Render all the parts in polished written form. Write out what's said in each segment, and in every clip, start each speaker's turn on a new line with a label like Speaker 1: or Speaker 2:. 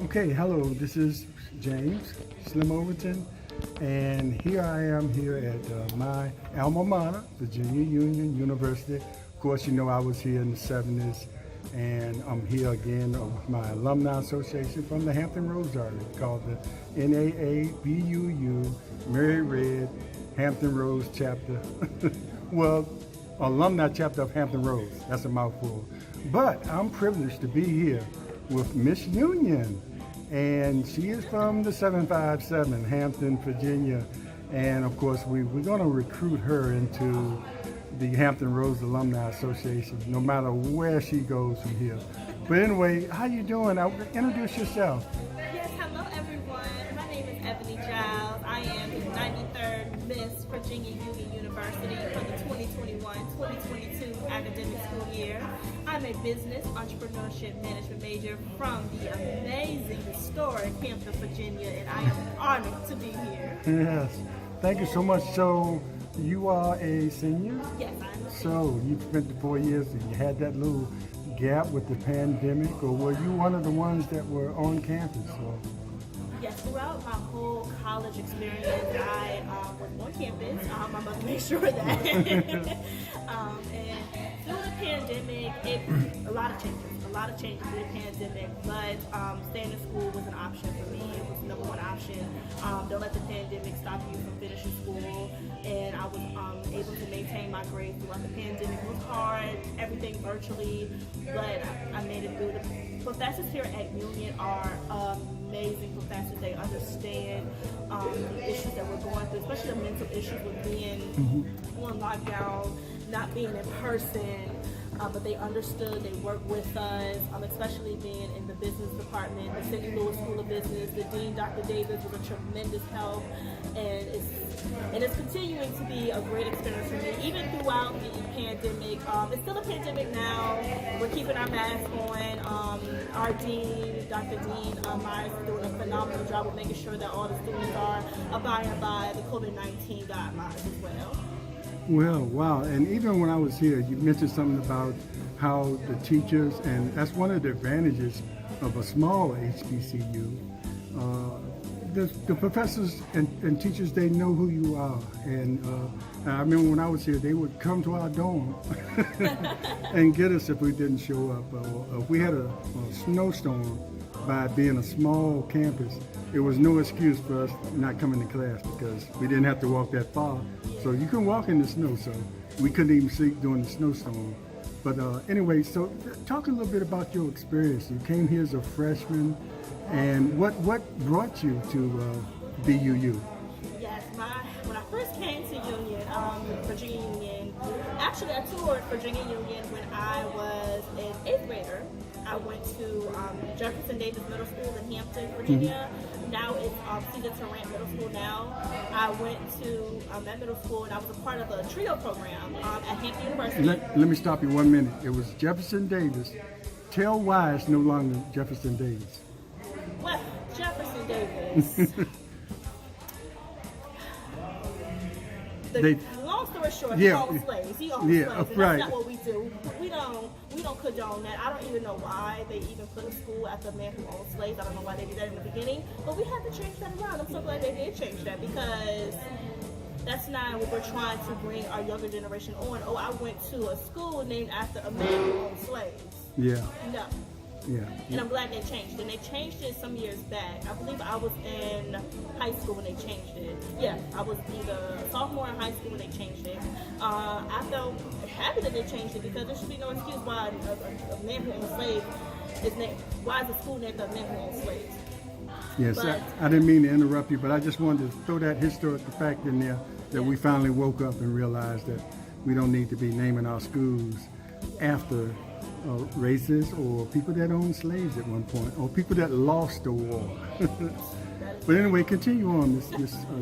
Speaker 1: Okay, hello, this is James Slim Overton, and here I am here at my alma mater, Virginia Union University. Of course, you know I was here in the 70s, and I'm here again with my alumni association from the Hampton Roads area called the NAA VUU Mary Red Hampton Roads chapter. Well, alumni chapter of Hampton Roads. That's a mouthful. But I'm privileged to be here with Miss Union, and she is from the 757, Hampton, Virginia. And of course, we're going to recruit her into the Hampton Roads Alumni Association, no matter where she goes from here. But anyway, how you doing? Introduce yourself.
Speaker 2: Yes, hello everyone. My name is Ebony Giles. I am the 93rd Miss Virginia Union University for the 2021-2022 academic school year. I'm a business entrepreneurship management major from the amazing, historic Hampton, Virginia, and I am honored to be here.
Speaker 1: Yes, thank you so much. So you are a senior?
Speaker 2: Yes, I'm a senior.
Speaker 1: So you spent the 4 years and you had that little gap with the pandemic, or were you one of the ones that were on campus? Or?
Speaker 2: Yes, throughout my whole college experience, I was on campus. I must make sure that. And through the pandemic, a lot of changes through the pandemic, but staying in school was an option for me. It was the number one option. Don't let the pandemic stop you from finishing school. And I was able to maintain my grades throughout the pandemic. It was hard, everything virtually, but I made it through. The professors here at Union are amazing professors. They understand the issues that we're going through, especially the mental issues with being on lockdown, not being in person. But they understood, they worked with us, especially being in the business department, the St. Louis School of Business. The Dean, Dr. Davis, was a tremendous help, and it's continuing to be a great experience for me, even throughout the pandemic. It's still a pandemic now. We're keeping our masks on. Our Dean, Dr. Dean Myers, is doing a phenomenal job of making sure that all the students are abiding by the COVID-19 guidelines as well.
Speaker 1: Well, wow. And even when I was here, you mentioned something about how the teachers, and that's one of the advantages of a small HBCU, the professors and teachers, they know who you are. And I remember when I was here, they would come to our dorm and get us if we didn't show up. Or if we had a snowstorm, by being a small campus, it was no excuse for us not coming to class because we didn't have to walk that far. So you can walk in the snow, so we couldn't even sleep during the snowstorm. But anyway, so talk a little bit about your experience. You came here as a freshman, and what brought you to VUU?
Speaker 2: Yes, when I first came to Union, Virginia Union, actually I toured Virginia Union when I was an 8th grader. I went to Jefferson Davis Middle School in Hampton, Virginia. Now it's Cedar Tarrant Middle School now. I went to that middle school and I was a part of a trio program at Hampton University.
Speaker 1: Let me stop you 1 minute. It was Jefferson Davis. Tell why it's no longer Jefferson Davis.
Speaker 2: Well, Jefferson Davis. Long story short, he owns slaves. He owns slaves. And
Speaker 1: right.
Speaker 2: That's not what we do. We don't condone that. I don't even know why they even put a school after a man who owned slaves. I don't know why they did that in the beginning. But we had to change that around. I'm so glad they did change that because that's not what we're trying to bring our younger generation on. Oh, I went to a school named after a man who owned slaves.
Speaker 1: Yeah.
Speaker 2: No.
Speaker 1: Yeah.
Speaker 2: And I'm glad they changed it. And they changed it some years back. I believe I was in high school when they changed it. Yeah, I was either a sophomore in high school when they changed it. I felt happy that they changed it because there should be no excuse why a man who owns slaves is named. Why is a school named after a man who owns slaves?
Speaker 1: Yes,
Speaker 2: But,
Speaker 1: I didn't mean to interrupt you, but I just wanted to throw that historical fact in there that we finally woke up and realized that we don't need to be naming our schools after races or people that owned slaves at one point, or people that lost the war. But anyway, continue on, Miss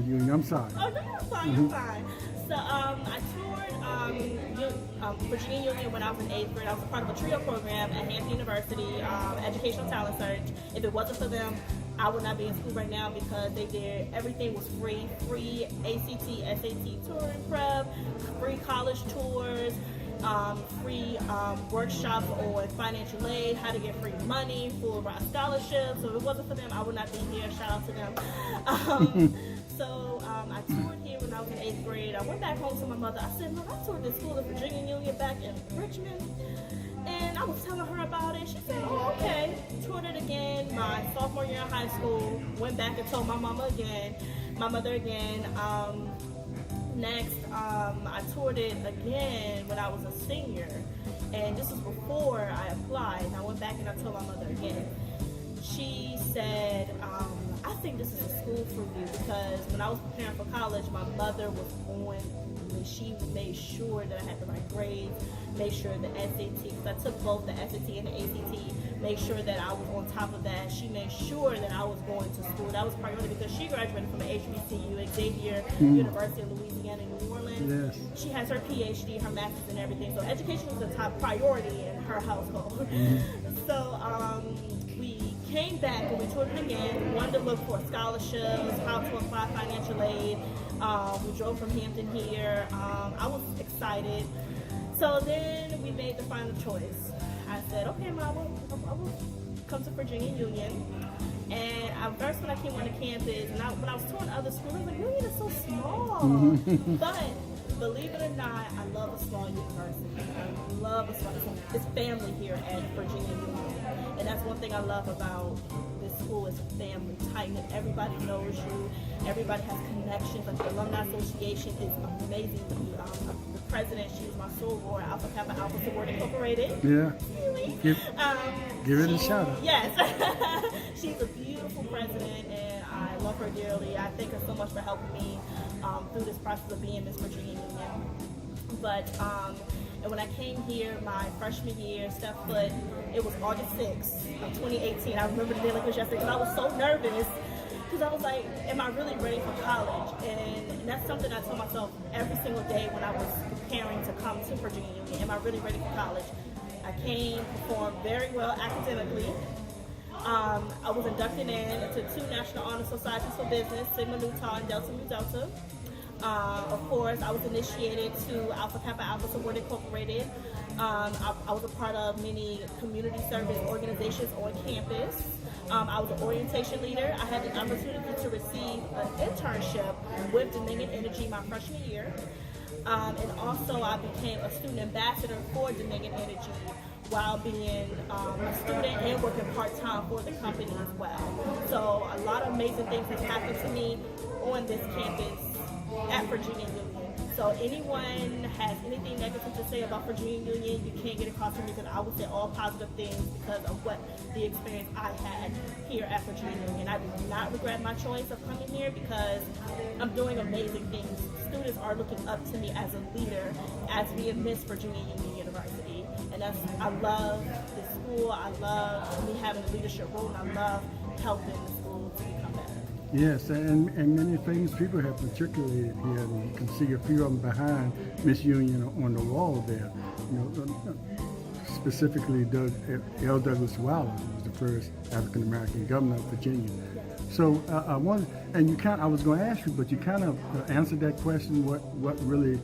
Speaker 1: Union. I'm sorry.
Speaker 2: Oh, no, you're fine, you're fine. So I toured Virginia Union when I was in 8th grade. I was a part of a trio program at Hampton University, Educational Talent Search. If it wasn't for them, I would not be in school right now because they did, everything was free ACT, SAT touring prep, free college tours. free workshops on financial aid, how to get free money, full ride scholarships. So if it wasn't for them, I would not be here. Shout out to them. I toured here when I was in 8th grade. I went back home to my mother. I said, Look, I toured this school, the Virginia Union, back in Richmond. And I was telling her about it. She said, oh, okay. Toured it again my sophomore year in high school. Went back and told my mother again. Next, I toured it again when I was a senior. And this was before I applied. And I went back and I told my mother again. She said, I think this is a school for you, because when I was preparing for college, my mother was on me. She made sure that I had the right grades, made sure the SAT, because I took both the SAT and the ACT, made sure that I was on top of that. She made sure that I was going to school. That was priority, because she graduated from an HBCU, Xavier University of Louisiana in New Orleans.
Speaker 1: Yes.
Speaker 2: She has her PhD, her master's and everything. So education was the top priority in her household. So we came back and we toured it again. We wanted to look for scholarships, how to apply financial aid. We drove from Hampton here. I was excited. So then we made the final choice. I said, okay, Mom, I will come to Virginia Union. And at first when I came on the campus, and when I was touring other schools, I was like, Union is so small. But believe it or not, I love a small university. I love a small, it's family here at Virginia Union. And that's one thing I love about this school, is family, tight-knit. Everybody knows you. Everybody has connections. Like the Alumni Association is amazing. The president, she's my soror, Alpha Kappa Alpha Sorority Incorporated.
Speaker 1: Yeah.
Speaker 2: Really?
Speaker 1: Give it a shout out.
Speaker 2: Yes. She's a beautiful president, and I love her dearly. I thank her so much for helping me through this process of being Miss Virginia Union. But and when I came here my freshman year, step foot, it was August 6th of 2018. I remember the day like it was yesterday, because I was so nervous, because I was like, am I really ready for college? And that's something I told myself every single day when I was preparing to come to Virginia Union. Am I really ready for college? I came, performed very well academically. I was inducted into 2 National Honor Societies for Business, Sigma Nu Tau and Delta Mu Delta. Of course, I was initiated to Alpha Kappa Alpha Sorority Incorporated. I was a part of many community service organizations on campus. I was an orientation leader. I had the opportunity to receive an internship with Dominion Energy my freshman year. And also I became a student ambassador for Dominion Energy while being a student and working part-time for the company as well. So a lot of amazing things have happened to me on this campus at Virginia Union. So anyone has anything negative to say about Virginia Union, you can't get across to me, because I would say all positive things because of what the experience I had here at Virginia Union. I do not regret my choice of coming here, because I'm doing amazing things. Students are looking up to me as a leader, as being Miss Virginia Union University. And I love the school, I love me having a leadership role, and I love helping the school to become better.
Speaker 1: Yes, and many things people have matriculated here, and you can see a few of them behind Miss Union on the wall there. You know, specifically L. Douglas Wilder, who was the first African American governor of Virginia. So I was going to ask you, but you kind of answered that question. What really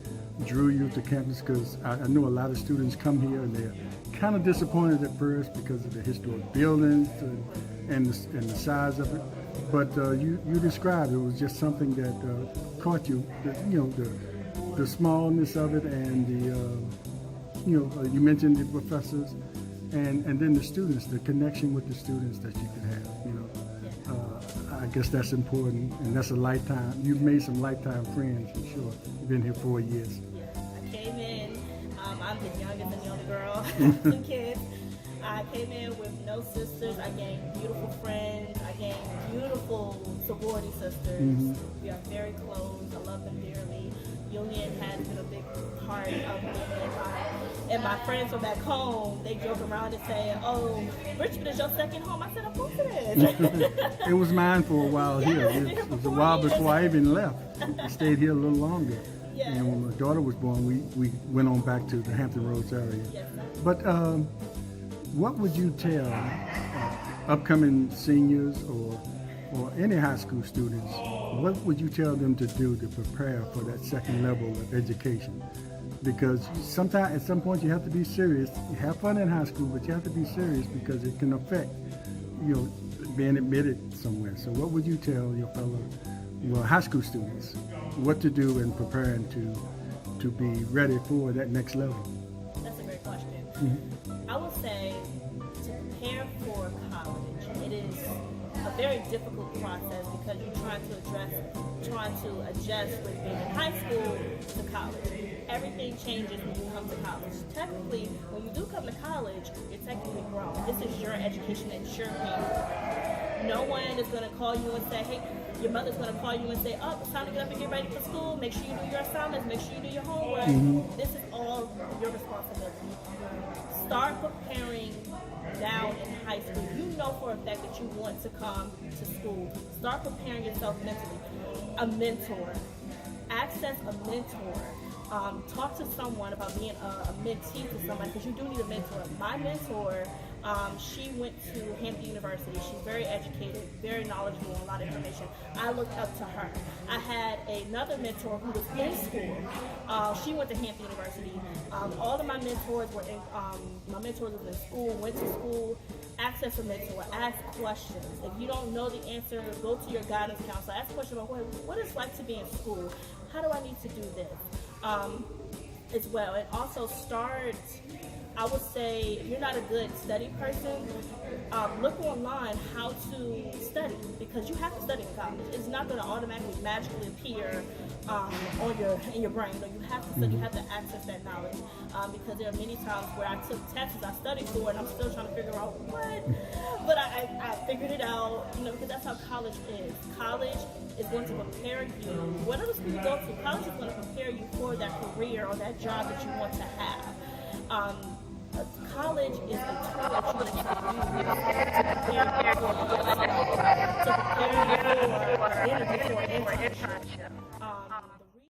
Speaker 1: drew you to campus? Because I know a lot of students come here and they're kind of disappointed at first because of the historic buildings and the size of it. But you described it was just something that caught you. The smallness of it, and you mentioned the professors, and then the students, the connection with the students that you could have. I guess that's important, and that's a lifetime. You've made some lifetime friends for sure. You've been here 4 years.
Speaker 2: Yes, I came in. I'm the youngest and the only girl, 2 kids. I came in with no sisters. I gained beautiful friends. I gained beautiful sorority sisters. Mm-hmm. We are very close. I love them dearly. Union has been a big part of me. And my friends from back home, they joke around and say, "Oh, Richmond is your second home." I said, "Of course it is."
Speaker 1: It was mine for a while here. It was a while before I even left. I stayed here a little longer.
Speaker 2: Yeah.
Speaker 1: And when my daughter was born, we went on back to the Hampton Roads area.
Speaker 2: Yes,
Speaker 1: but what would you tell upcoming seniors or any high school students? What would you tell them to do to prepare for that second level of education? because sometimes at some point you have to be serious. You have fun in high school, but you have to be serious because it can affect, you know, being admitted somewhere. So what would you tell your fellow, well, high school students what to do in preparing to be ready for that next level?
Speaker 2: That's a great question. I would say to prepare for college, it is a very difficult process because you're trying to adjust with being in high school to college. Everything changes when you come to college. Technically, when you do come to college, you're technically grown. This is your education and it's your payment. No one is going to call you and say, hey, your mother's going to call you and say, oh, it's time to get up and get ready for school. Make sure you do your assignments. Make sure you do your homework. This is all your responsibility. Start preparing now in high school. You know for a fact that you want to come to school. Start preparing yourself mentally. A mentor. Access a mentor. Talk to someone about being a mentee to somebody because you do need a mentor. My mentor, she went to Hampton University. She's very educated, very knowledgeable, a lot of information. I looked up to her. I had another mentor who was in school. She went to Hampton University. All of my mentors were in, my mentors was in school, went to school. Access a mentor, ask questions. If you don't know the answer, go to your guidance counselor. Ask questions about what it's like to be in school. How do I need to do this? As well. And also start, I would say, if you're not a good study person, look online how to study because you have to study in college. It's not going to automatically magically appear in your brain. So you have to study, you have to access that knowledge because there are many times where I took tests I studied for and I'm still trying to figure out what, but I figured it out, you know, because that's how college is. College is going to prepare you, whatever school you go to, college is going to prepare you for that career or that job that you want to have. College is a tool that you need to use to prepare you for an interview or internship.